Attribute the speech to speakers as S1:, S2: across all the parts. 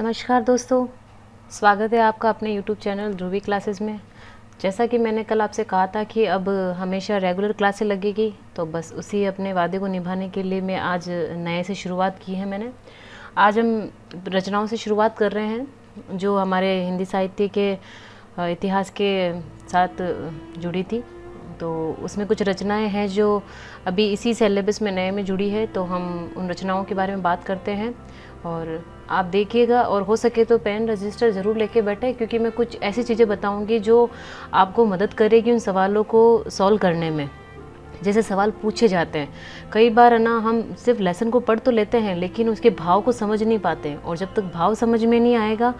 S1: नमस्कार दोस्तों, स्वागत है आपका अपने YouTube चैनल ध्रुवी क्लासेस में। जैसा कि मैंने कल आपसे कहा था कि अब हमेशा रेगुलर क्लासेस लगेगी, तो बस उसी अपने वादे को निभाने के लिए मैं आज नए से शुरुआत की है मैंने। आज हम रचनाओं से शुरुआत कर रहे हैं जो हमारे हिंदी साहित्य के इतिहास के साथ जुड़ी थी। तो उसमें कुछ रचनाएं हैं जो अभी इसी सिलेबस में नए में जुड़ी है, तो हम उन रचनाओं के बारे में बात करते हैं और आप देखिएगा। और हो सके तो पेन रजिस्टर ज़रूर लेके बैठे, क्योंकि मैं कुछ ऐसी चीज़ें बताऊंगी जो आपको मदद करेगी उन सवालों को सॉल्व करने में। जैसे सवाल पूछे जाते हैं कई बार है ना, हम सिर्फ लेसन को पढ़ तो लेते हैं लेकिन उसके भाव को समझ नहीं पाते, और जब तक भाव समझ में नहीं आएगा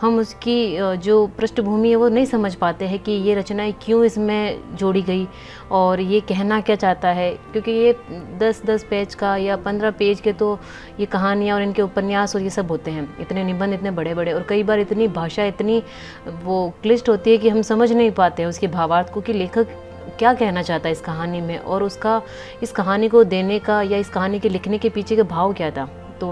S1: हम उसकी जो पृष्ठभूमि है वो नहीं समझ पाते हैं कि ये रचनाएं क्यों इसमें जोड़ी गई और ये कहना क्या चाहता है। क्योंकि ये 10-10 पेज का या 15 पेज के तो ये कहानियाँ और इनके उपन्यास और ये सब होते हैं, इतने निबंध इतने बड़े बड़े, और कई बार इतनी भाषा इतनी वो क्लिष्ट होती है कि हम समझ नहीं पाते हैं उसके भावार्थ को कि लेखक क्या कहना चाहता है इस कहानी में, और उसका इस कहानी को देने का या इस कहानी के लिखने के पीछे का भाव क्या था। तो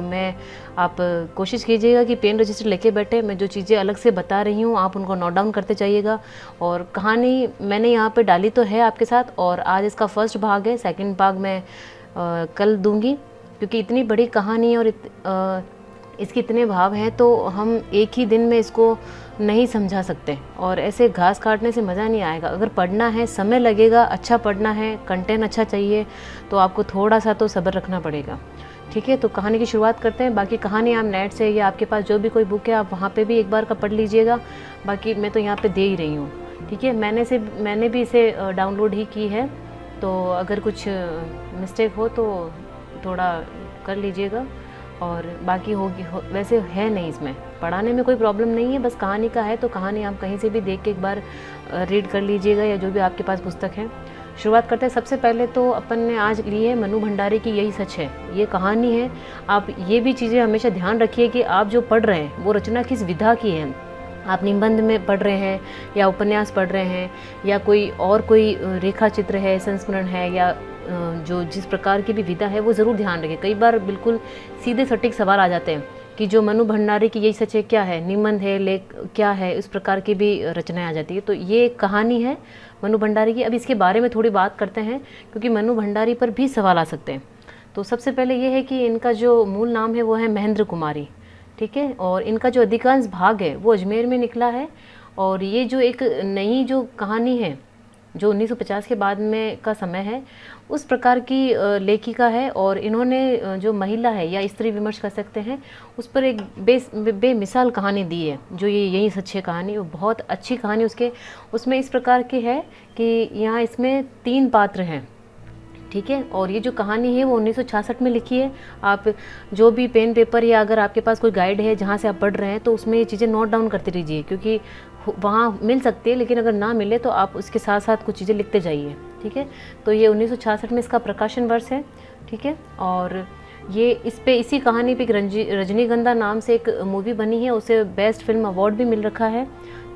S1: आप कोशिश कीजिएगा कि पेन रजिस्टर लेके बैठे, मैं जो चीज़ें अलग से बता रही हूँ आप उनको नोट डाउन करते जाइएगा। और कहानी मैंने यहाँ पे डाली तो है आपके साथ, और आज इसका फर्स्ट भाग है, सेकंड भाग मैं कल दूंगी, क्योंकि इतनी बड़ी कहानी है और इसके इतने भाव हैं तो हम एक ही दिन में इसको नहीं समझा सकते, और ऐसे घास काटने से मज़ा नहीं आएगा। अगर पढ़ना है समय लगेगा, अच्छा पढ़ना है, कंटेंट अच्छा चाहिए, तो आपको थोड़ा सा तो सब्र रखना पड़ेगा। ठीक है, तो कहानी की शुरुआत करते हैं। बाकी कहानी आप नेट से या आपके पास जो भी कोई बुक है आप वहाँ पे भी एक बार का पढ़ लीजिएगा, बाकी मैं तो यहाँ पे दे ही रही हूँ। ठीक है, मैंने भी इसे डाउनलोड ही की है, तो अगर कुछ मिस्टेक हो तो थोड़ा कर लीजिएगा। और बाकी वैसे है नहीं, इसमें पढ़ाने में कोई प्रॉब्लम नहीं है, बस कहानी का है, तो कहानी आप कहीं से भी देख के एक बार रीड कर लीजिएगा या जो भी आपके पास पुस्तक है। शुरुआत करते हैं। सबसे पहले तो अपन ने आज ली है मनु भंडारी की यही सच है, ये कहानी है। आप ये भी चीज़ें हमेशा ध्यान रखिए कि आप जो पढ़ रहे हैं वो रचना किस विधा की है। आप निबंध में पढ़ रहे हैं या उपन्यास पढ़ रहे हैं या कोई रेखा चित्र है, संस्मरण है, या जो जिस प्रकार की भी विधा है वो ज़रूर ध्यान रखें। कई बार बिल्कुल सीधे सटीक सवाल आ जाते हैं कि जो मनु भंडारी की यही सच है क्या है, निबंध है, लेख क्या है, इस प्रकार की भी रचनाएं आ जाती है। तो ये कहानी है मनु भंडारी की। अब इसके बारे में थोड़ी बात करते हैं, क्योंकि मनु भंडारी पर भी सवाल आ सकते हैं। तो सबसे पहले ये है कि इनका जो मूल नाम है वो है महेंद्र कुमारी। ठीक है, और इनका जो अधिकांश भाग है वो अजमेर में निकला है। और ये जो एक नई जो कहानी है जो 1950 के बाद में का समय है, उस प्रकार की लेखिका है, और इन्होंने जो महिला है या स्त्री विमर्श कर सकते हैं उस पर एक बेमिसाल कहानी दी है। जो ये यही सच्ची कहानी, वो बहुत अच्छी कहानी उसमें इस प्रकार की है कि यहाँ इसमें 3 पात्र हैं। ठीक है, और ये जो कहानी है वो 1966 में लिखी है। आप जो भी पेन पेपर या अगर आपके पास कोई गाइड है जहाँ से आप पढ़ रहे हैं तो उसमें ये चीज़ें नोट डाउन करते रहिए, क्योंकि वहाँ मिल सकती है, लेकिन अगर ना मिले तो आप उसके साथ साथ कुछ चीज़ें लिखते जाइए। ठीक है, तो ये 1966 में इसका प्रकाशन वर्ष है। ठीक है, और ये इसी कहानी पे एक रजनीगंधा नाम से एक मूवी बनी है, उसे बेस्ट फिल्म अवार्ड भी मिल रखा है,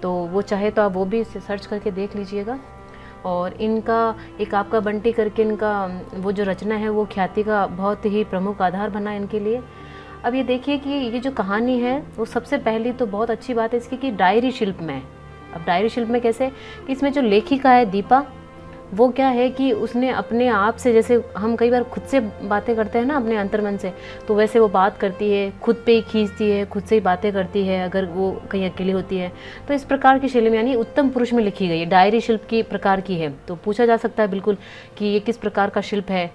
S1: तो वो चाहे तो आप वो भी सर्च करके देख लीजिएगा। और इनका एक आपका बंटी करके इनका वो जो रचना है वो ख्याति का बहुत ही प्रमुख आधार बना इनके लिए। अब ये देखिए कि ये जो कहानी है वो सबसे पहली तो बहुत अच्छी बात है इसकी कि डायरी शिल्प में है। अब डायरी शिल्प में कैसे कि इसमें जो लेखिका है दीपा, वो क्या है कि उसने अपने आप से, जैसे हम कई बार खुद से बातें करते हैं ना अपने अंतर्मन से, तो वैसे वो बात करती है, खुद पे ही खींचती है, खुद से ही बातें करती है अगर वो कहीं अकेली होती है। तो इस प्रकार की शैली में, यानी उत्तम पुरुष में लिखी गई है, डायरी शिल्प की प्रकार की है। तो पूछा जा सकता है बिल्कुल कि ये किस प्रकार का शिल्प है।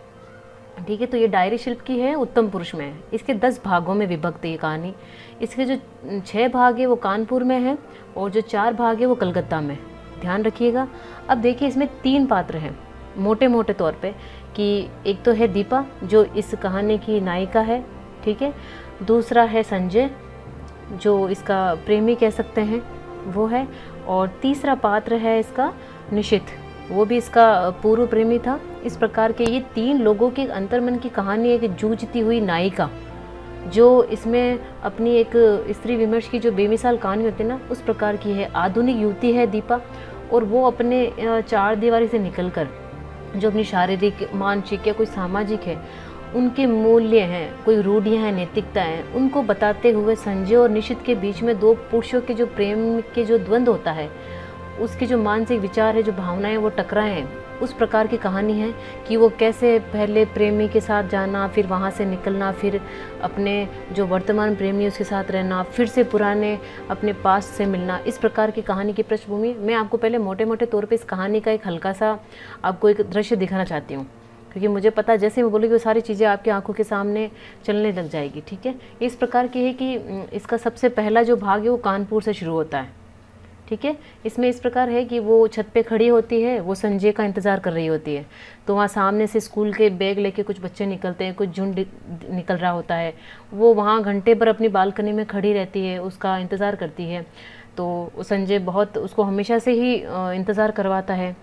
S1: ठीक है, तो ये डायरी शिल्प की है, उत्तम पुरुष में है। इसके 10 भागों में विभक्त है ये कहानी। इसके जो 6 भाग है वो कानपुर में है, और जो 4 भाग है वो कलकत्ता में। ध्यान रखिएगा। अब देखिए इसमें 3 पात्र हैं मोटे मोटे तौर पे, कि एक तो है दीपा जो इस कहानी की नायिका है। ठीक है, दूसरा है संजय जो इसका प्रेमी कह सकते हैं वो है, और तीसरा पात्र है इसका निशित, वो भी इसका पूर्व प्रेमी था। इस प्रकार के ये 3 लोगों के अंतर्मन की कहानी है कि जूझती हुई नायिका जो इसमें अपनी एक स्त्री विमर्श की जो बेमिसाल कहानी होती है ना, उस प्रकार की है। आधुनिक युवती है दीपा, और वो अपने 4 दीवारी से निकलकर जो अपनी शारीरिक, मानसिक या कोई सामाजिक है उनके मूल्य हैं, कोई रूढ़ियाँ हैं, नैतिकता है, उनको बताते हुए संजय और निशित के बीच में दो पुरुषों के जो प्रेम के जो द्वंद्व होता है, उसके जो मानसिक विचार है, जो भावनाएं वो टकराए हैं, उस प्रकार की कहानी है कि वो कैसे पहले प्रेमी के साथ जाना, फिर वहाँ से निकलना, फिर अपने जो वर्तमान प्रेमी उसके साथ रहना, फिर से पुराने अपने पास से मिलना, इस प्रकार की कहानी की पृष्ठभूमि। मैं आपको पहले मोटे मोटे तौर पे इस कहानी का एक हल्का सा आपको एक दृश्य दिखाना चाहती हूँ, क्योंकि मुझे पता जैसे मैं बोलूँगी वो सारी चीज़ें आपकी आंखों के सामने चलने लग जाएगी। ठीक है, इस प्रकार की है कि इसका सबसे पहला जो भाग है वो कानपुर से शुरू होता है। ठीक है, इसमें इस प्रकार है कि वो छत पे खड़ी होती है, वो संजय का इंतज़ार कर रही होती है। तो वहाँ सामने से स्कूल के बैग लेके कुछ बच्चे निकलते हैं, कुछ झुंड निकल रहा होता है। वो वहाँ घंटे पर अपनी बालकनी में खड़ी रहती है, उसका इंतज़ार करती है। तो संजय बहुत उसको हमेशा से ही इंतज़ार करवाता है।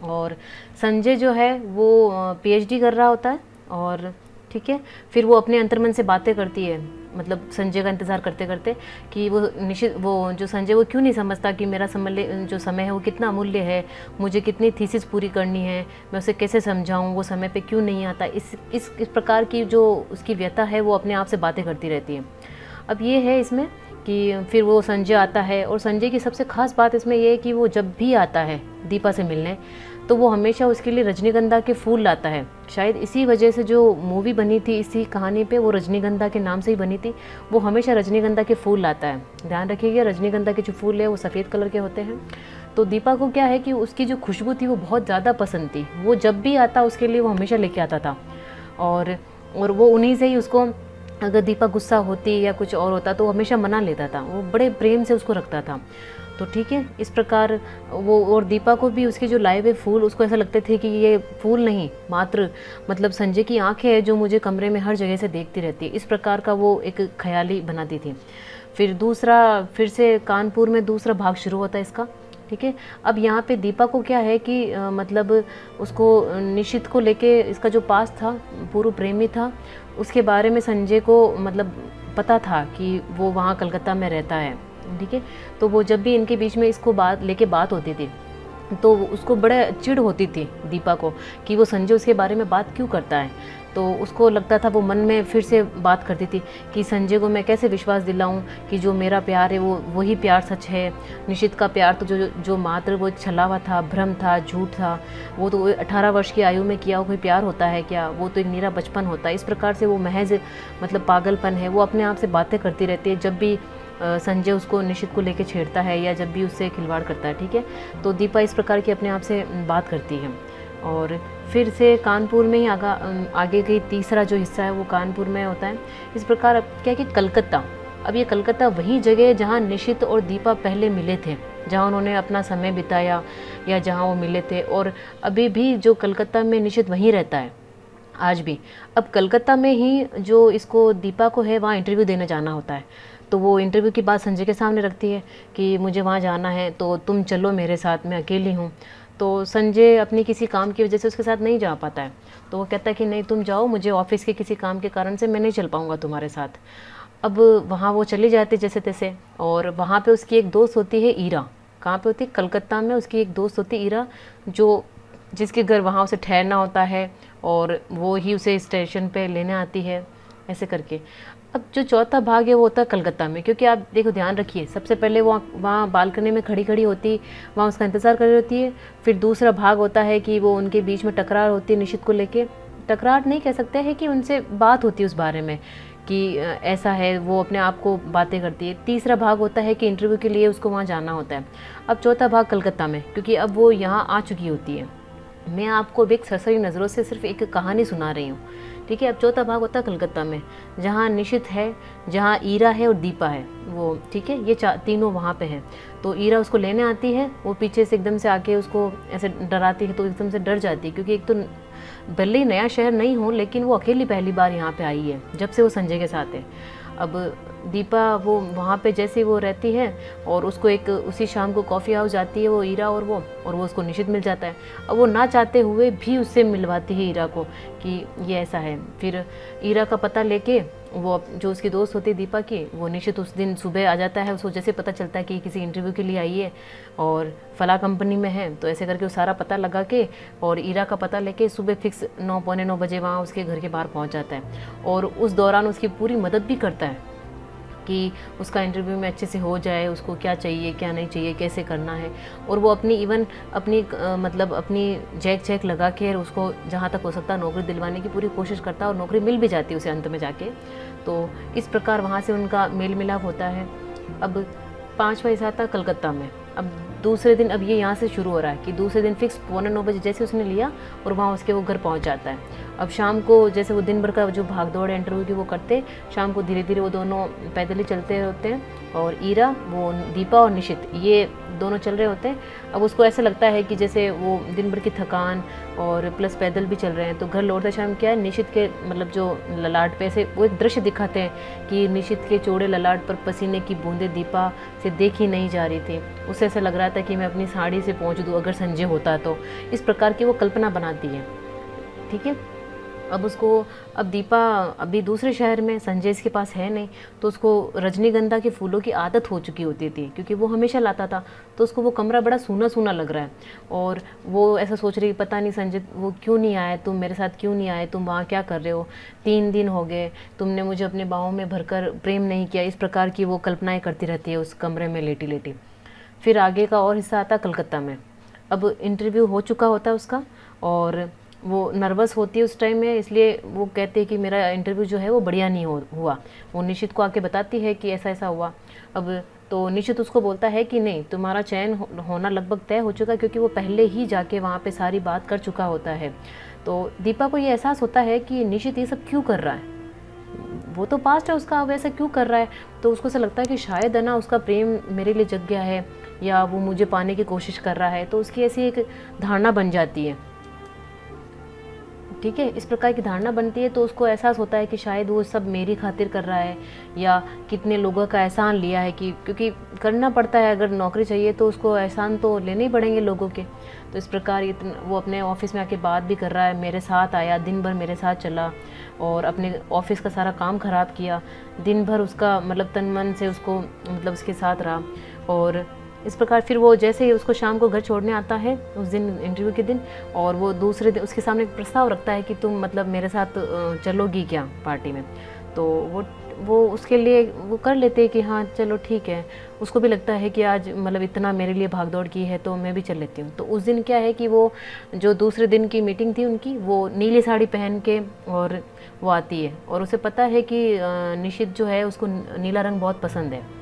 S1: और संजय जो है वो पीएचडी कर रहा होता है। और ठीक है, फिर वो अपने अंतर्मन से बातें करती है, मतलब संजय का इंतज़ार करते करते, कि वो निश्चित वो जो संजय वो क्यों नहीं समझता कि मेरा जो समय है वो कितना अमूल्य है, मुझे कितनी थीसिस पूरी करनी है, मैं उसे कैसे समझाऊं, वो समय पे क्यों नहीं आता। इस प्रकार की जो उसकी व्यथा है वो अपने आप से बातें करती रहती है। अब ये है इसमें कि फिर वो संजय आता है, और संजय की सबसे खास बात इसमें ये है कि वो जब भी आता है दीपा से मिलने, तो वो हमेशा उसके लिए रजनीगंधा के फूल लाता है। शायद इसी वजह से जो मूवी बनी थी इसी कहानी पे, वो रजनीगंधा के नाम से ही बनी थी। वो हमेशा रजनीगंधा के फूल लाता है। ध्यान रखिएगा, रजनीगंधा के जो फूल है वो सफ़ेद कलर के होते हैं। तो दीपा को क्या है कि उसकी जो खुशबू थी वो बहुत ज़्यादा पसंद थी। वो जब भी आता उसके लिए वो हमेशा लेके आता था। और वो उन्हीं से ही उसको, अगर दीपा गुस्सा होती या कुछ और होता तो वो हमेशा मना लेता था, वो बड़े प्रेम से उसको रखता था। तो ठीक है, इस प्रकार वो, और दीपा को भी उसके जो लाए हुए फूल उसको ऐसा लगते थे कि ये फूल नहीं, मात्र मतलब संजय की आंखें हैं जो मुझे कमरे में हर जगह से देखती रहती है, इस प्रकार का वो एक ख्याली बनाती थी। फिर से कानपुर में दूसरा भाग शुरू होता है इसका। ठीक है, अब यहाँ पे दीपा को क्या है कि मतलब उसको निशित को लेके इसका जो पास था, पूर्व प्रेमी था, उसके बारे में संजय को मतलब पता था कि वो वहाँ कलकत्ता में रहता है। ठीक है, तो वो जब भी इनके बीच में इसको बात होती थी तो उसको बड़े चिढ़ होती थी दीपा को कि वो संजय उसके बारे में बात क्यों करता है। तो उसको लगता था, वो मन में फिर से बात करती थी कि संजय को मैं कैसे विश्वास दिलाऊं कि जो मेरा प्यार है वो वही प्यार सच है। निशित का प्यार तो जो मात्र वो छलावा था, भ्रम था, झूठ था। वो तो 18 वर्ष की आयु में किया हुआ कोई प्यार होता है क्या, वो तो एक नीरा बचपन होता है। इस प्रकार से वो महज मतलब पागलपन है। वो अपने आप से बातें करती रहती है जब भी संजय उसको निशित को लेके छेड़ता है या जब भी उससे खिलवाड़ करता है। ठीक है, तो दीपा इस प्रकार की अपने आप से बात करती है। और फिर से कानपुर में ही आगे की तीसरा जो हिस्सा है वो कानपुर में होता है। इस प्रकार अब क्या कि कलकत्ता, अब ये कलकत्ता वही जगह है जहाँ निशित और दीपा पहले मिले थे, जहाँ उन्होंने अपना समय बिताया या जहाँ वो मिले थे। और अभी भी जो कलकत्ता में निशित वहीं रहता है आज भी। अब कलकत्ता में ही जो इसको दीपा को है वहाँ इंटरव्यू देने जाना होता है। तो वो इंटरव्यू की बात संजय के सामने रखती है कि मुझे वहाँ जाना है तो तुम चलो मेरे साथ, मैं अकेली हूँ। तो संजय अपनी किसी काम की वजह से उसके साथ नहीं जा पाता है। तो वो कहता है कि नहीं तुम जाओ, मुझे ऑफिस के किसी काम के कारण से मैं नहीं चल पाऊँगा तुम्हारे साथ। अब वहाँ वो चली जाती जैसे तैसे, और वहाँ पे उसकी एक दोस्त होती है ईरा। कहाँ पे होती है? कलकत्ता में उसकी एक दोस्त होती है ईरा, जिसके घर वहाँ उसे ठहरना होता है और वो ही उसे स्टेशन पे लेने आती है, ऐसे करके। अब जो चौथा भाग है वो होता है कलकत्ता में, क्योंकि आप देखो ध्यान रखिए, सबसे पहले वो वहाँ बालकनी में खड़ी होती, वहाँ उसका इंतज़ार कर रही होती है। फिर दूसरा भाग होता है कि वो उनके बीच में टकरार होती है निशित को लेके। टकरार नहीं कह सकते हैं कि उनसे बात होती है उस बारे में कि ऐसा है, वो अपने आप को बातें करती है। तीसरा भाग होता है कि इंटरव्यू के लिए उसको वहाँ जाना होता है। अब चौथा भाग कलकत्ता में, क्योंकि अब वो यहाँ आ चुकी होती है। मैं आपको एक सरसरी नज़रों से सिर्फ एक कहानी सुना रही हूँ। ठीक है, अब चौथा भाग होता है कलकत्ता में, जहाँ निशित है, जहाँ ईरा है और दीपा है वो। ठीक है, ये तीनों वहाँ पे हैं। तो ईरा उसको लेने आती है, वो पीछे से एकदम से आके उसको ऐसे डराती है, तो एकदम से डर जाती है, क्योंकि एक तो भले ही नया शहर नहीं हो लेकिन वो अकेली पहली बार यहाँ पे आई है जब से वो संजय के साथ है। अब दीपा वो वहाँ पे जैसे वो रहती है और उसको एक उसी शाम को कॉफ़ी हाउस जाती है वो ईरा और वो उसको निशित मिल जाता है। अब वो ना चाहते हुए भी उससे मिलवाती है ईरा को कि ये ऐसा है। फिर ईरा का पता लेके वो जो उसकी दोस्त होती है दीपा की, वो निशित उस दिन सुबह आ जाता है। उसको जैसे पता चलता है कि किसी इंटरव्यू के लिए आई है और फला कंपनी में है, तो ऐसे करके वो सारा पता लगा के और ईरा का पता लेके सुबह फिक्स 9 पौने 9 बजे वहाँ उसके घर के बाहर पहुँच जाता है और उस दौरान उसकी पूरी मदद भी करता है कि उसका इंटरव्यू में अच्छे से हो जाए, उसको क्या चाहिए क्या नहीं चाहिए, कैसे करना है। और वो अपनी इवन अपनी मतलब अपनी जैक लगा के उसको जहाँ तक हो सकता है नौकरी दिलवाने की पूरी कोशिश करता है और नौकरी मिल भी जाती है उसे अंत में जाके। तो इस प्रकार वहाँ से उनका मेल मिलाप होता है। अब 5वां हिस्सा था कलकत्ता में। अब दूसरे दिन अब ये यहाँ से शुरू हो रहा है कि दूसरे दिन फिक्स पौने 9 बजे जैसे उसने लिया और वहाँ उसके वो घर पहुँच जाता है। अब शाम को जैसे वो दिन भर का जो भाग दौड़ है इंटरव्यू की वो करते, शाम को धीरे धीरे वो दोनों पैदल ही चलते होते हैं और ईरा वो दीपा और निशित ये दोनों चल रहे होते हैं। अब उसको ऐसा लगता है कि जैसे वो दिन भर की थकान और प्लस पैदल भी चल रहे हैं, तो घर लौटते शाम क्या है निशित के मतलब जो ललाट पे से वो एक दृश्य दिखाते हैं कि निशित के चौड़े ललाट पर पसीने की बूंदें दीपा से देखी नहीं जा रही थी। उसे ऐसा लग रहा था कि मैं अपनी साड़ी से पहुँच दूँ अगर संजय होता तो। इस प्रकार की वो कल्पना बनाती है। ठीक है, अब उसको अब दीपा अभी दूसरे शहर में, संजय इसके पास है नहीं, तो उसको रजनीगंधा के फूलों की आदत हो चुकी होती थी क्योंकि वो हमेशा लाता था। तो उसको वो कमरा बड़ा सूना सूना लग रहा है और वो ऐसा सोच रही पता नहीं संजय वो क्यों नहीं आए, तुम मेरे साथ क्यों नहीं आए, तुम वहाँ क्या कर रहे हो, 3 दिन हो गए, तुमने मुझे अपने बाहों में भरकर प्रेम नहीं किया। इस प्रकार की वो कल्पनाएँ करती रहती है उस कमरे में लेटी लेटी। फिर आगे का और हिस्सा आता कलकत्ता में। अब इंटरव्यू हो चुका होता है उसका और वो नर्वस होती है उस टाइम में, इसलिए वो कहते हैं कि मेरा इंटरव्यू जो है वो बढ़िया नहीं हुआ। वो निशित को आके बताती है कि ऐसा ऐसा हुआ। अब तो निशित उसको बोलता है कि नहीं, तुम्हारा चयन होना लगभग तय हो चुका, क्योंकि वो पहले ही जाके वहाँ पे सारी बात कर चुका होता है। तो दीपा को ये एहसास होता है कि निशित ये सब क्यों कर रहा है, वो तो पास्ट है उसका, अब ऐसा क्यों कर रहा है। तो उसको ऐसा लगता है कि शायद है ना उसका प्रेम मेरे लिए जग गया है या वो मुझे पाने की कोशिश कर रहा है। तो उसकी ऐसी एक धारणा बन जाती है। ठीक है, इस प्रकार की धारणा बनती है तो उसको एहसास होता है कि शायद वो सब मेरी खातिर कर रहा है या कितने लोगों का एहसान लिया है, कि क्योंकि करना पड़ता है, अगर नौकरी चाहिए तो उसको एहसान तो लेने ही पड़ेंगे लोगों के। तो इस प्रकार वो अपने ऑफिस में आके बात भी कर रहा है, मेरे साथ आया, दिन भर मेरे साथ चला और अपने ऑफिस का सारा काम ख़राब किया, दिन भर उसका मतलब तन मन से उसको मतलब उसके साथ रहा। और इस प्रकार फिर वो जैसे ही उसको शाम को घर छोड़ने आता है उस दिन इंटरव्यू के दिन, और वो दूसरे दिन उसके सामने एक प्रस्ताव रखता है कि तुम मतलब मेरे साथ चलोगी क्या पार्टी में। तो वो उसके लिए वो कर लेते हैं कि हाँ चलो ठीक है। उसको भी लगता है कि आज मतलब इतना मेरे लिए भागदौड़ की है तो मैं भी चल लेती हूँ। तो उस दिन क्या है कि वो जो दूसरे दिन की मीटिंग थी उनकी, वो नीली साड़ी पहन के और वो आती है और उसे पता है कि निशित जो है उसको नीला रंग बहुत पसंद है।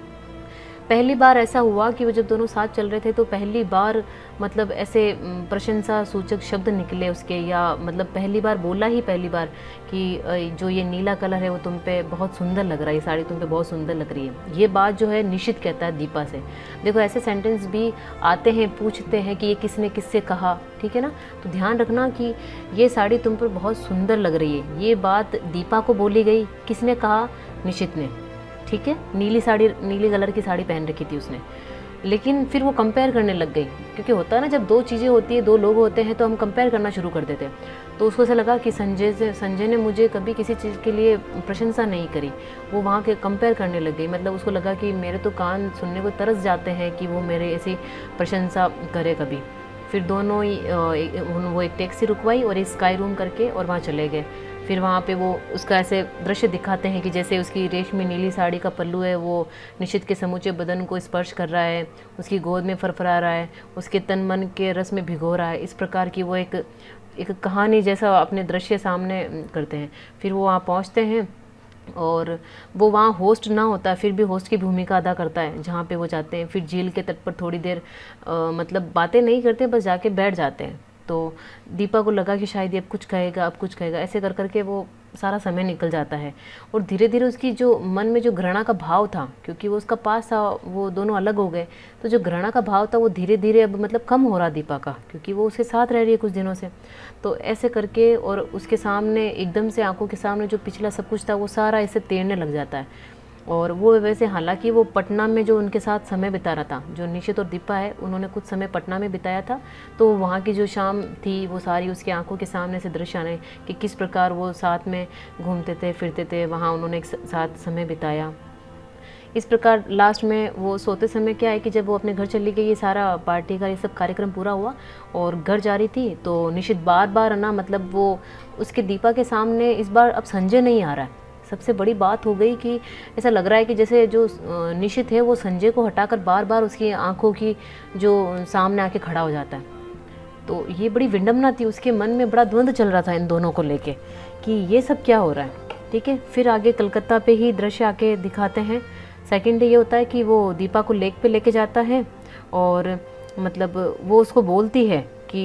S1: पहली बार ऐसा हुआ कि वो जब दोनों साथ चल रहे थे तो पहली बार मतलब ऐसे प्रशंसा सूचक शब्द निकले उसके, या मतलब पहली बार बोला ही पहली बार कि जो ये नीला कलर है वो तुम पे बहुत सुंदर लग रहा है, ये साड़ी तुम पे बहुत सुंदर लग रही है। ये बात जो है निशित कहता है दीपा से। देखो ऐसे सेंटेंस भी आते हैं, पूछते हैं कि ये किसने किससे कहा, ठीक है ना। तो ध्यान रखना कि ये साड़ी तुम पर बहुत सुंदर लग रही है, ये बात दीपा को बोली गई, किसने कहा, निशित ने। ठीक है, नीली साड़ी, नीली कलर की साड़ी पहन रखी थी उसने। लेकिन फिर वो कंपेयर करने लग गई, क्योंकि होता है ना जब दो चीज़ें होती है, दो लोग होते हैं तो हम कंपेयर करना शुरू कर देते हैं। तो उसको ऐसा लगा कि संजय ने मुझे कभी किसी चीज़ के लिए प्रशंसा नहीं करी। वो वहाँ के कंपेयर करने लग गई, मतलब उसको लगा कि मेरे तो कान सुनने को तरस जाते हैं कि वो मेरे ऐसी प्रशंसा करे कभी। फिर दोनों ही वो एक टैक्सी रुकवाई और एक स्काई रूम करके और वहाँ चले गए। फिर वहाँ पे वो उसका ऐसे दृश्य दिखाते हैं कि जैसे उसकी रेशमी नीली साड़ी का पल्लू है वो निशित के समूचे बदन को स्पर्श कर रहा है, उसकी गोद में फरफरा रहा है, उसके तन मन के रस में भिगो रहा है। इस प्रकार की वो एक कहानी जैसा अपने दृश्य सामने करते हैं। फिर वो वहाँ पहुँचते हैं और वो वहाँ होस्ट ना होता है, फिर भी होस्ट की भूमिका अदा करता है जहाँ पे वो जाते हैं। फिर झील के तट पर थोड़ी देर मतलब बातें नहीं करते, बस जाके बैठ जाते हैं। तो दीपा को लगा कि शायद ये अब कुछ कहेगा, अब कुछ कहेगा, ऐसे कर करके वो सारा समय निकल जाता है। और धीरे धीरे उसकी जो मन में जो घृणा का भाव था, क्योंकि वो उसका पास था, वो दोनों अलग हो गए, तो जो घृणा का भाव था वो धीरे धीरे अब मतलब कम हो रहा दीपा का, क्योंकि वो उसके साथ रह रही है कुछ दिनों से। तो ऐसे करके और उसके सामने एकदम से आंखों के सामने जो पिछला सब कुछ था वो सारा ऐसे तैरने लग जाता है। और वो वैसे हालांकि वो पटना में जो उनके साथ समय बिता रहा था, जो निशित और दीपा है उन्होंने कुछ समय पटना में बिताया था, तो वहाँ की जो शाम थी वो सारी उसकी आंखों के सामने से दृश्य आने कि किस प्रकार वो साथ में घूमते थे फिरते थे, वहाँ उन्होंने एक साथ समय बिताया। इस प्रकार लास्ट में वो सोते समय क्या है कि जब वो अपने घर चली गई, ये सारा पार्टी का ये सब कार्यक्रम पूरा हुआ और घर जा रही थी, तो निशित बार बार ना मतलब वो उसके दीपा के सामने इस बार अब संजय नहीं आ रहा है। सबसे बड़ी बात हो गई कि ऐसा लग रहा है कि जैसे जो निशित है वो संजय को हटाकर बार बार उसकी आंखों की जो सामने आके खड़ा हो जाता है। तो ये बड़ी विडम्बना थी, उसके मन में बड़ा द्वंद्व चल रहा था इन दोनों को लेके कि ये सब क्या हो रहा है। ठीक है, फिर आगे कलकत्ता पे ही दृश्य आके दिखाते हैं। सेकेंड डे ये होता है कि वो दीपा को लेक पे लेके जाता है और मतलब वो उसको बोलती है कि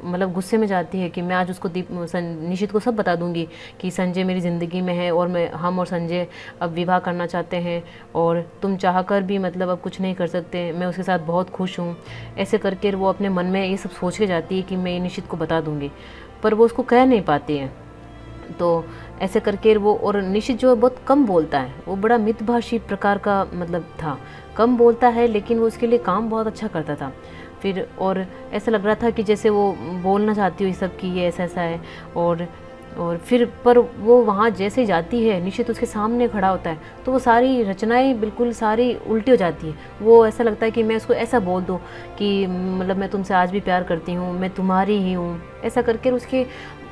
S1: मतलब गुस्से में जाती है कि मैं आज उसको निशित को सब बता दूंगी कि संजय मेरी ज़िंदगी में है और हम और संजय अब विवाह करना चाहते हैं और तुम चाहकर भी मतलब अब कुछ नहीं कर सकते, मैं उसके साथ बहुत खुश हूँ। ऐसे करके वो अपने मन में ये सब सोच के जाती है कि मैं निशित को बता दूंगी, पर वो उसको कह नहीं पाती है। तो ऐसे करके वो, और निशित जो बहुत कम बोलता है, वो बड़ा मितभाषी प्रकार का मतलब था, कम बोलता है लेकिन वो उसके लिए काम बहुत अच्छा करता था। फिर और ऐसा लग रहा था कि जैसे वो बोलना चाहती हो ये सब कि ये ऐसा ऐसा है। और फिर पर वो वहाँ जैसे जाती है, निशित उसके सामने खड़ा होता है तो वो सारी रचनाएं बिल्कुल सारी उल्टी हो जाती है। वो ऐसा लगता है कि मैं उसको ऐसा बोल दूँ कि मतलब मैं तुमसे आज भी प्यार करती हूँ, मैं तुम्हारी ही हूँ। ऐसा करके उसकी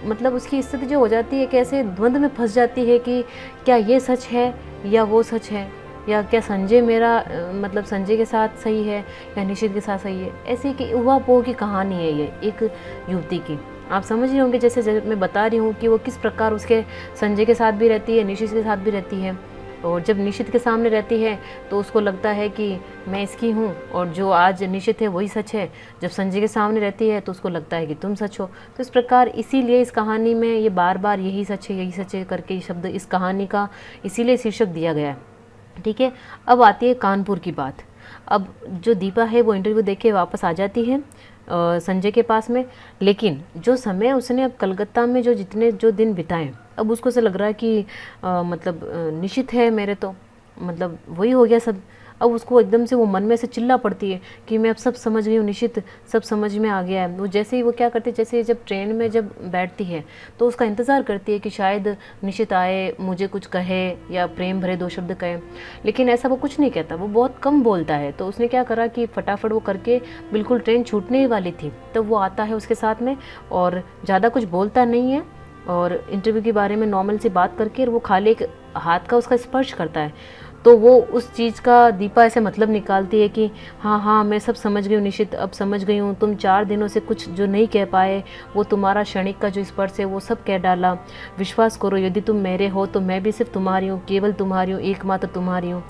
S1: मतलब उसकी स्थिति जो हो जाती है कि ऐसे द्वंद्व में फंस जाती है कि क्या ये सच है या वो सच है, या क्या संजय मेरा मतलब संजय के साथ सही है या निशित के साथ सही है। ऐसी कि उवा पो की कहानी है ये एक युवती की। आप समझ रहे होंगे जैसे मैं बता रही हूँ कि वो किस प्रकार उसके संजय के साथ भी रहती है, निशित के साथ भी रहती है। और जब निशित के सामने रहती है तो उसको लगता है कि मैं इसकी हूँ और जो आज निशित है वही सच है। जब संजय के सामने रहती है तो उसको लगता है कि तुम सच हो। तो इस प्रकार इसीलिए इस कहानी में ये बार बार यही सच है करके शब्द इस कहानी का इसीलिए शीर्षक दिया गया है। ठीक है, अब आती है कानपुर की बात। अब जो दीपा है वो इंटरव्यू देके वापस आ जाती है संजय के पास में, लेकिन जो समय उसने अब कलकत्ता में जो दिन बिताए, अब उसको ऐसा लग रहा है कि मतलब निशित है मेरे, तो मतलब वही हो गया सब। अब उसको एकदम से वो मन में से चिल्ला पड़ती है कि मैं अब सब समझ गई हूँ, निशित सब समझ में आ गया है। वो जैसे ही वो क्या करती है, जैसे जब ट्रेन में जब बैठती है तो उसका इंतज़ार करती है कि शायद निशित आए, मुझे कुछ कहे या प्रेम भरे दो शब्द कहे, लेकिन ऐसा वो कुछ नहीं कहता, वो बहुत कम बोलता है। तो उसने क्या करा कि फटाफट वो करके बिल्कुल ट्रेन छूटने ही वाली थी तब तो वो आता है उसके साथ में और ज़्यादा कुछ बोलता नहीं है और इंटरव्यू के बारे में नॉर्मल सी बात करके वो खाली एक हाथ का उसका स्पर्श करता है। तो वो उस चीज़ का दीपा ऐसे मतलब निकालती है कि हाँ हाँ मैं सब समझ गई हूँ निशित, अब समझ गई हूँ, तुम 4 दिनों से कुछ जो नहीं कह पाए वो तुम्हारा क्षणिक का जो स्पर्श है वो सब कह डाला। विश्वास करो यदि तुम मेरे हो तो मैं भी सिर्फ तुम्हारी हूँ, केवल तुम्हारी हूँ, एकमात्र तुम्हारी हूँ।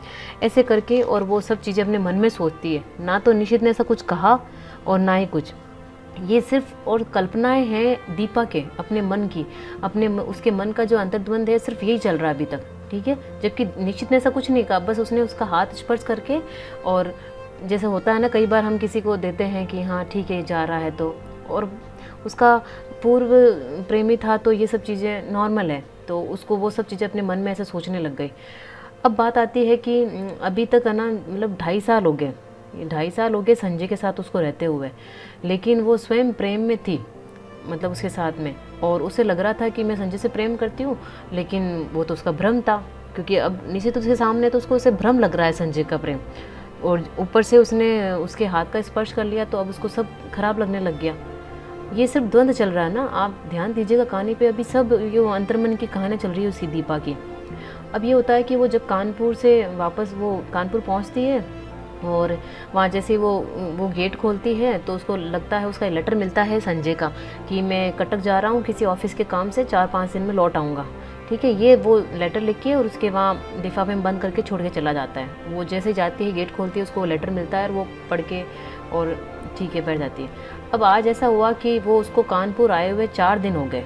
S1: ऐसे करके और वो सब चीज़ें अपने मन में सोचती है। ना तो निशित ने ऐसा कुछ कहा और ना ही कुछ, ये सिर्फ और कल्पनाएं हैं दीपा के अपने मन की, अपने उसके मन का जो अंतर्द्वंद है सिर्फ यही चल रहा है अभी तक। ठीक है, जबकि निश्चित ने ऐसा कुछ नहीं कहा, बस उसने उसका हाथ स्पर्श करके, और जैसे होता है ना कई बार हम किसी को देते हैं कि हाँ ठीक है जा रहा है, तो और उसका पूर्व प्रेमी था तो ये सब चीज़ें नॉर्मल है, तो उसको वो सब चीज़ें अपने मन में ऐसे सोचने लग गई। अब बात आती है कि अभी तक है ना मतलब 2.5 साल हो गए, 2.5 साल हो गए संजय के साथ उसको रहते हुए, लेकिन वो स्वयं प्रेम में थी मतलब उसके साथ में, और उसे लग रहा था कि मैं संजय से प्रेम करती हूँ, लेकिन वो तो उसका भ्रम था, क्योंकि अब निश्चित उसके सामने तो उसको उसे भ्रम लग रहा है संजय का प्रेम, और ऊपर से उसने उसके हाथ का स्पर्श कर लिया तो अब उसको सब खराब लगने लग गया। ये सिर्फ द्वंद्व चल रहा है ना, आप ध्यान दीजिएगा कहानी पे, अभी सब ये अंतर्मन की कहानी चल रही है उसी दीपा की। अब ये होता है कि वो जब कानपुर से वापस वो कानपुर पहुँचती है और वहाँ जैसे वो गेट खोलती है तो उसको लगता है, उसका लेटर मिलता है संजय का कि मैं कटक जा रहा हूँ किसी ऑफिस के काम से, 4-5 दिन में लौट आऊँगा। ठीक है, ये वो लेटर लिख के और उसके वहाँ लिफाफे में बंद करके छोड़ के चला जाता है। वो जैसे जाती है गेट खोलती है उसको वो लेटर मिलता है और वो पढ़ के और ठीक है बैठ जाती है। अब आज ऐसा हुआ कि वो उसको कानपुर आए हुए 4 दिन हो गए,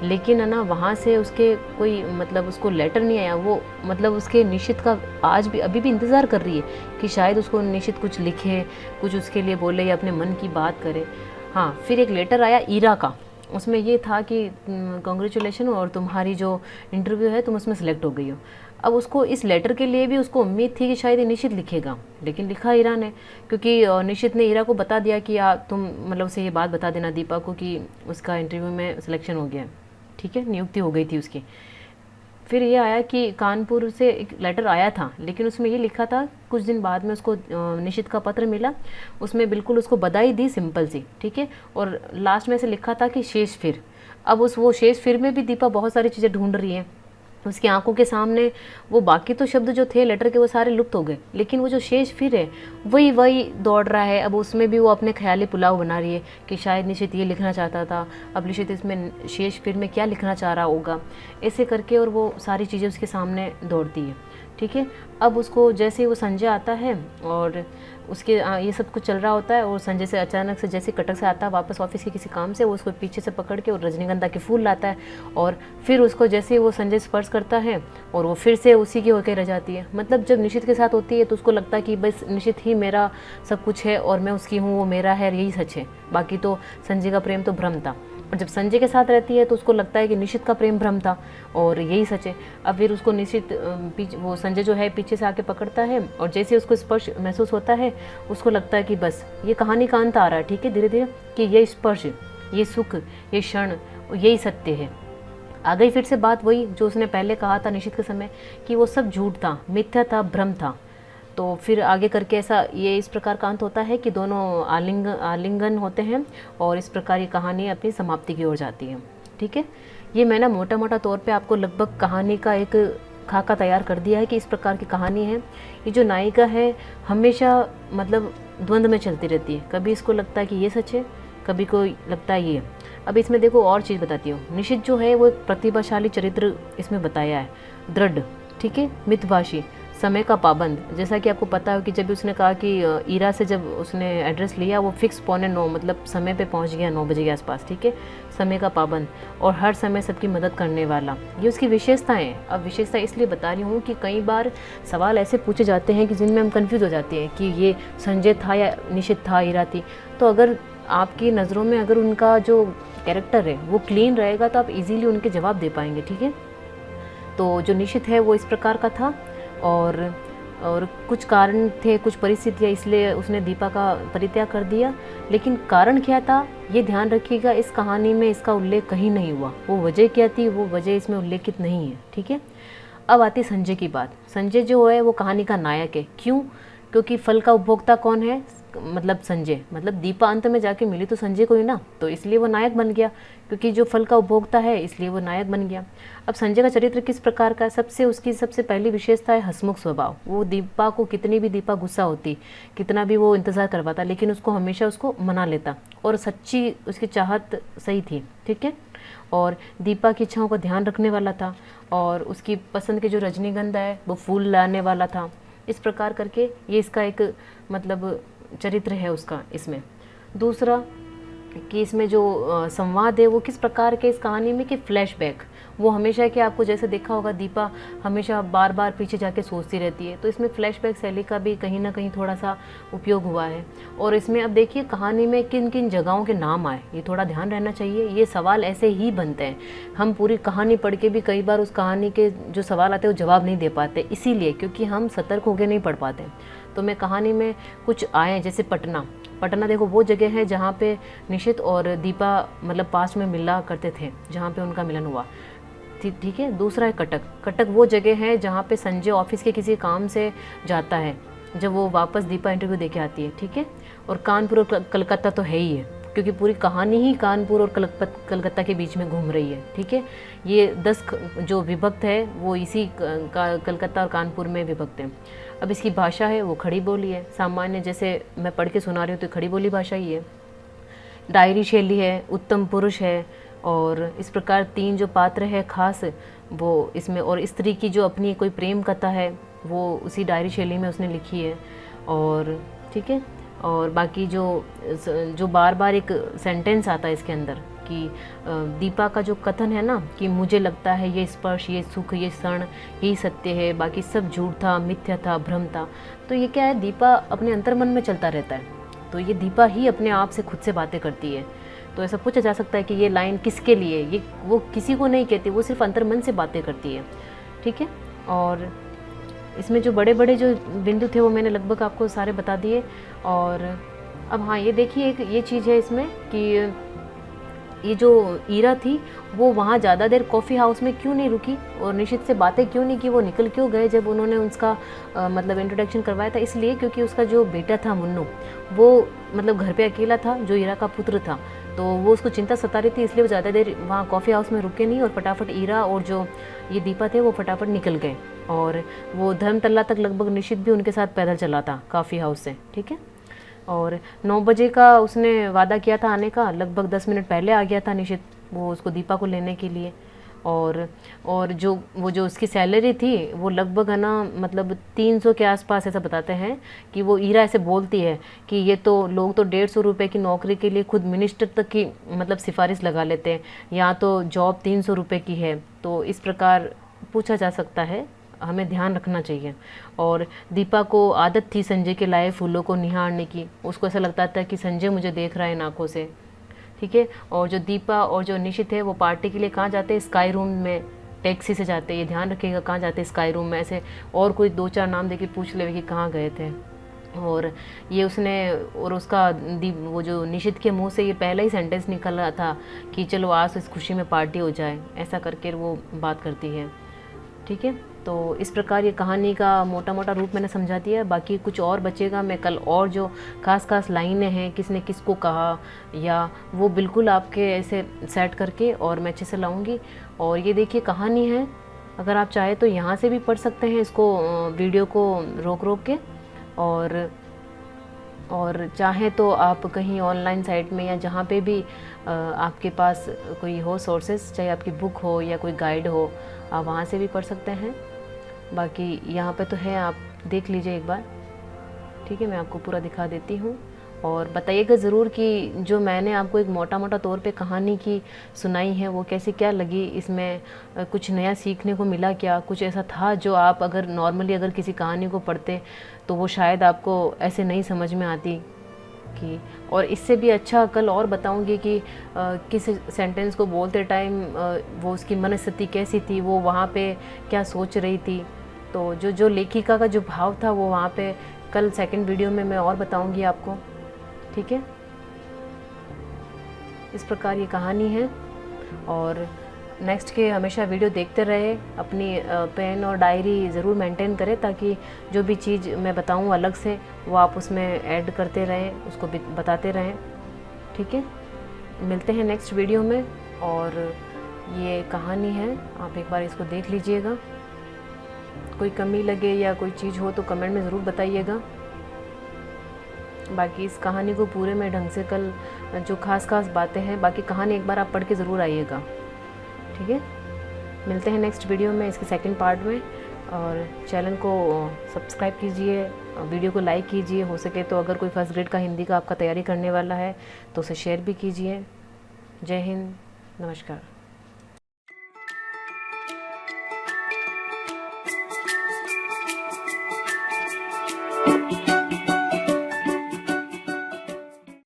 S1: लेकिन है ना वहाँ से उसके कोई मतलब उसको लेटर नहीं आया। वो मतलब उसके निशित का आज भी अभी भी इंतज़ार कर रही है कि शायद उसको निशित कुछ लिखे, कुछ उसके लिए बोले या अपने मन की बात करे। हाँ, फिर एक लेटर आया ईरा का, उसमें ये था कि कॉन्ग्रेचुलेशन और तुम्हारी जो इंटरव्यू है तुम उसमें सेलेक्ट हो गई हो। अब उसको इस लेटर के लिए भी उसको उम्मीद थी कि शायद ये निशित लिखेगा, लेकिन लिखा ईरा ने, क्योंकि निशित ने ईरा को बता दिया कि तुम मतलब उसे ये बात बता देना दीपा को कि उसका इंटरव्यू में सिलेक्शन हो गया, ठीक है, नियुक्ति हो गई थी उसकी। फिर ये आया कि कानपुर से एक लेटर आया था, लेकिन उसमें ये लिखा था, कुछ दिन बाद में उसको निशित का पत्र मिला, उसमें बिल्कुल उसको बधाई दी सिंपल सी, ठीक है, और लास्ट में से लिखा था कि शेष फिर। अब वो शेष फिर में भी दीपा बहुत सारी चीज़ें ढूंढ रही है, उसकी आंखों के सामने वो बाकी तो शब्द जो थे लेटर के वो सारे लुप्त हो गए, लेकिन वो जो शेष फिर है वही वही दौड़ रहा है। अब उसमें भी वो अपने ख्याली पुलाव बना रही है कि शायद निशित ये लिखना चाहता था, अब निशित इसमें शेष फिर में क्या लिखना चाह रहा होगा, ऐसे करके, और वो सारी चीज़ें उसके सामने दौड़ती है, ठीक है। अब उसको जैसे ही वो संजय आता है और उसके ये सब कुछ चल रहा होता है, और संजय से अचानक से जैसे कटक से आता है वापस ऑफिस के किसी काम से, वो उसको पीछे से पकड़ के और रजनीगंधा के फूल लाता है, और फिर उसको जैसे ही वो संजय स्पर्श करता है और वो फिर से उसी की होकर रह जाती है। मतलब जब निशित के साथ होती है तो उसको लगता है कि बस निशित ही मेरा सब कुछ है और मैं उसकी हूँ, वो मेरा है, यही सच है, बाकी तो संजय का प्रेम तो भ्रम था। और जब संजय के साथ रहती है तो उसको लगता है कि निशित का प्रेम भ्रम था और यही सच है। अब फिर उसको निशित वो संजय जो है पीछे से आके पकड़ता है, और जैसे उसको स्पर्श महसूस होता है उसको लगता है कि बस ये कहानी का अंत आ रहा है, ठीक है, धीरे धीरे, कि ये स्पर्श, ये सुख, ये क्षण, यही सत्य है। आ गई फिर से बात वही जो उसने पहले कहा था निशित के समय, कि वो सब झूठ था, मिथ्या था, भ्रम था। तो फिर आगे करके ऐसा ये इस प्रकार का अंत होता है कि दोनों आलिंगन होते हैं, और इस प्रकार ये कहानी अपनी समाप्ति की ओर जाती है, ठीक है। ये मैं ना मोटा मोटा तौर पे आपको लगभग कहानी का एक खाका तैयार कर दिया है कि इस प्रकार की कहानी है। ये जो नायिका है हमेशा मतलब द्वंद्व में चलती रहती है, कभी इसको लगता है कि ये सच है, कभी कोई लगता है ये। अब इसमें देखो और चीज़ बताती हूँ, निशित जो है वो एक प्रतिभाशाली चरित्र इसमें बताया है, दृढ़, ठीक है, मितभाषी, समय का पाबंद। जैसा कि आपको पता है कि जब उसने कहा कि ईरा से जब उसने एड्रेस लिया वो फिक्स 8:45 मतलब समय पे पहुंच गया, 9 बजे के आसपास, ठीक है, समय का पाबंद और हर समय सबकी मदद करने वाला, ये उसकी विशेषताएं हैं। अब विशेषता इसलिए बता रही हूँ कि कई बार सवाल ऐसे पूछे जाते हैं कि जिनमें हम कंफ्यूज हो जाते हैं कि ये संजय था या निशित था, ईरा थी। तो अगर आपकी नज़रों में अगर उनका जो कैरेक्टर है वो क्लीन रहेगा तो आप इजीली उनके जवाब दे पाएंगे, ठीक है। तो जो निशित है वो इस प्रकार का था, और कुछ कारण थे, कुछ परिस्थितियाँ, इसलिए उसने दीपा का परित्याग कर दिया। लेकिन कारण क्या था ये ध्यान रखिएगा, इस कहानी में इसका उल्लेख कहीं नहीं हुआ, वो वजह क्या थी वो वजह इसमें उल्लेखित नहीं है, ठीक है। अब आती संजय की बात। संजय जो है वो कहानी का नायक है, क्यों? क्योंकि फल का उपभोक्ता कौन है? मतलब संजय, मतलब दीपा अंत में जाके मिली तो संजय को ही ना, तो इसलिए वो नायक बन गया, क्योंकि जो फल का उपभोक्ता है इसलिए वो नायक बन गया। अब संजय का चरित्र किस प्रकार का? उसकी सबसे पहली विशेषता है हंसमुख स्वभाव। वो दीपा को कितनी भी दीपा गुस्सा होती, कितना भी वो इंतजार करवाता, लेकिन उसको हमेशा उसको मना लेता, और सच्ची उसकी चाहत सही थी, ठीक है। और दीपा की इच्छाओं का ध्यान रखने वाला था, और उसकी पसंद के जो रजनीगंधा है वो फूल लाने वाला था। इस प्रकार करके ये इसका एक मतलब चरित्र है उसका इसमें। दूसरा कि इसमें जो संवाद है वो किस प्रकार के इस कहानी में, कि फ्लैशबैक, वो हमेशा कि आपको जैसे देखा होगा दीपा हमेशा बार बार पीछे जाके सोचती रहती है, तो इसमें फ्लैशबैक शैली का भी कहीं ना कहीं थोड़ा सा उपयोग हुआ है। और इसमें अब देखिए कहानी में किन किन जगहों के नाम आए, ये थोड़ा ध्यान रहना चाहिए। ये सवाल ऐसे ही बनते हैं, हम पूरी कहानी पढ़ के भी कई बार उस कहानी के जो सवाल आते हैं वो जवाब नहीं दे पाते, इसीलिए क्योंकि हम सतर्क होकर नहीं पढ़ पाते। तो मैं कहानी में कुछ आए, जैसे पटना देखो वो जगह है जहाँ पे निशित और दीपा मतलब पास्ट में मिला करते थे, जहाँ पे उनका मिलन हुआ, ठीक है। दूसरा है कटक वो जगह है जहाँ पे संजय ऑफिस के किसी काम से जाता है, जब वो वापस दीपा इंटरव्यू देके आती है, ठीक है। और कानपुर और कलकत्ता तो है ही है, क्योंकि पूरी कहानी ही कानपुर और कलकत्ता के बीच में घूम रही है, ठीक है। ये 10 जो विभक्त है वो इसी कलकत्ता और कानपुर में विभक्त है। अब इसकी भाषा है वो खड़ी बोली है, सामान्य जैसे मैं पढ़ के सुना रही हूँ तो खड़ी बोली भाषा ही है। डायरी शैली है, उत्तम पुरुष है, और इस प्रकार 3 जो पात्र है खास वो इसमें, और स्त्री की जो अपनी कोई प्रेम कथा है वो उसी डायरी शैली में उसने लिखी है, और ठीक है। और बाकी जो बार बार एक सेंटेंस आता है इसके अंदर कि दीपा का जो कथन है ना कि मुझे लगता है ये स्पर्श, ये सुख, ये क्षण यही सत्य है, बाकी सब झूठ था, मिथ्या था, भ्रम था। तो ये क्या है, दीपा अपने अंतर्मन में चलता रहता है, तो ये दीपा ही अपने आप से खुद से बातें करती है। तो ऐसा पूछा जा सकता है कि ये लाइन किसके लिए, ये वो किसी को नहीं कहती, वो सिर्फ अंतर्मन से बातें करती है, ठीक है। और इसमें जो बड़े बड़े जो बिंदु थे वो मैंने लगभग आपको सारे बता दिए। और अब हाँ, ये देखिए एक ये चीज़ है इसमें कि ये जो ईरा थी वो वहाँ ज़्यादा देर कॉफ़ी हाउस में क्यों नहीं रुकी और निशित से बातें क्यों नहीं की, वो निकल क्यों गए जब उन्होंने उसका मतलब इंट्रोडक्शन करवाया था। इसलिए क्योंकि उसका जो बेटा था मुन्नू, वो मतलब घर पे अकेला था, जो ईरा का पुत्र था, तो वो उसको चिंता सता रही थी, इसलिए वो ज़्यादा देर वहाँ कॉफ़ी हाउस में रुके नहीं और फटाफट ईरा और जो ये दीपा थे वो फटाफट निकल गए। और वो धर्मतल्ला तक लगभग निशित भी उनके साथ पैदल चला था कॉफ़ी हाउस से, ठीक है। और 9 बजे का उसने वादा किया था आने का, लगभग 10 मिनट पहले आ गया था निशित वो उसको दीपा को लेने के लिए। और जो उसकी सैलरी थी वो लगभग है ना मतलब 300 के आसपास ऐसा बताते हैं कि वो ईरा ऐसे बोलती है कि ये तो लोग तो 150 रुपये की नौकरी के लिए खुद मिनिस्टर तक की मतलब सिफारिश लगा लेते हैं, यहाँ तो जॉब 300 रुपये की है। तो इस प्रकार पूछा जा सकता है, हमें ध्यान रखना चाहिए। और दीपा को आदत थी संजय के लाए फूलों को निहारने की, उसको ऐसा लगता था कि संजय मुझे देख रहा है इन आँखों से, ठीक है। और जो दीपा और जो निशित है वो पार्टी के लिए कहाँ जाते हैं, स्काई रूम में टैक्सी से जाते हैं। ये ध्यान रखिएगा कहाँ जाते हैं, स्काई रूम में। ऐसे और कोई 2-4 नाम देके पूछ ले कि कहाँ गए थे। और ये उसने और उसका वो जो निशित के मुंह से ये पहला ही सेंटेंस निकल रहा था कि चलो आज इस खुशी में पार्टी हो जाए, ऐसा करके वो बात करती है, ठीक है। तो इस प्रकार ये कहानी का मोटा मोटा रूप मैंने समझा दिया है। बाकी कुछ और बचेगा, मैं कल और जो खास खास लाइनें हैं किसने किसको कहा या वो बिल्कुल आपके ऐसे सेट करके और मैं अच्छे से लाऊंगी। और ये देखिए कहानी है, अगर आप चाहे तो यहाँ से भी पढ़ सकते हैं इसको, वीडियो को रोक रोक के। और चाहें तो आप कहीं ऑनलाइन साइट में या जहाँ पे भी आपके पास कोई हो सोर्सेस, चाहे आपकी बुक हो या कोई गाइड हो, आप वहाँ से भी पढ़ सकते हैं। बाकी यहाँ पे तो है, आप देख लीजिए एक बार, ठीक है। मैं आपको पूरा दिखा देती हूँ और बताइएगा ज़रूर कि जो मैंने आपको एक मोटा मोटा तौर पे कहानी की सुनाई है वो कैसी क्या लगी, इसमें कुछ नया सीखने को मिला क्या, कुछ ऐसा था जो आप अगर नॉर्मली अगर किसी कहानी को पढ़ते तो वो शायद आपको ऐसे नहीं समझ में आती कि। और इससे भी अच्छा कल और बताऊंगी कि किस सेंटेंस को बोलते टाइम वो उसकी मनस्थिति कैसी थी, वो वहाँ पे क्या सोच रही थी। तो जो लेखिका का जो भाव था वो वहाँ पे कल सेकंड वीडियो में मैं और बताऊंगी आपको, ठीक है। इस प्रकार ये कहानी है। और नेक्स्ट के हमेशा वीडियो देखते रहे, अपनी पेन और डायरी ज़रूर मेंटेन करें ताकि जो भी चीज़ मैं बताऊं अलग से वो आप उसमें ऐड करते रहें, उसको बताते रहें, ठीक है। मिलते हैं नेक्स्ट वीडियो में। और ये कहानी है, आप एक बार इसको देख लीजिएगा, कोई कमी लगे या कोई चीज़ हो तो कमेंट में ज़रूर बताइएगा। बाकी इस कहानी को पूरे में ढंग से कल जो खास खास बातें हैं, बाकी कहानी एक बार आप पढ़ के ज़रूर आइएगा, ठीक है। मिलते हैं नेक्स्ट वीडियो में इसके सेकंड पार्ट में। और चैनल को सब्सक्राइब कीजिए, वीडियो को लाइक कीजिए, हो सके तो अगर कोई फर्स्ट ग्रेड का हिंदी का आपका तैयारी करने वाला है तो उसे शेयर भी कीजिए। जय हिंद, नमस्कार।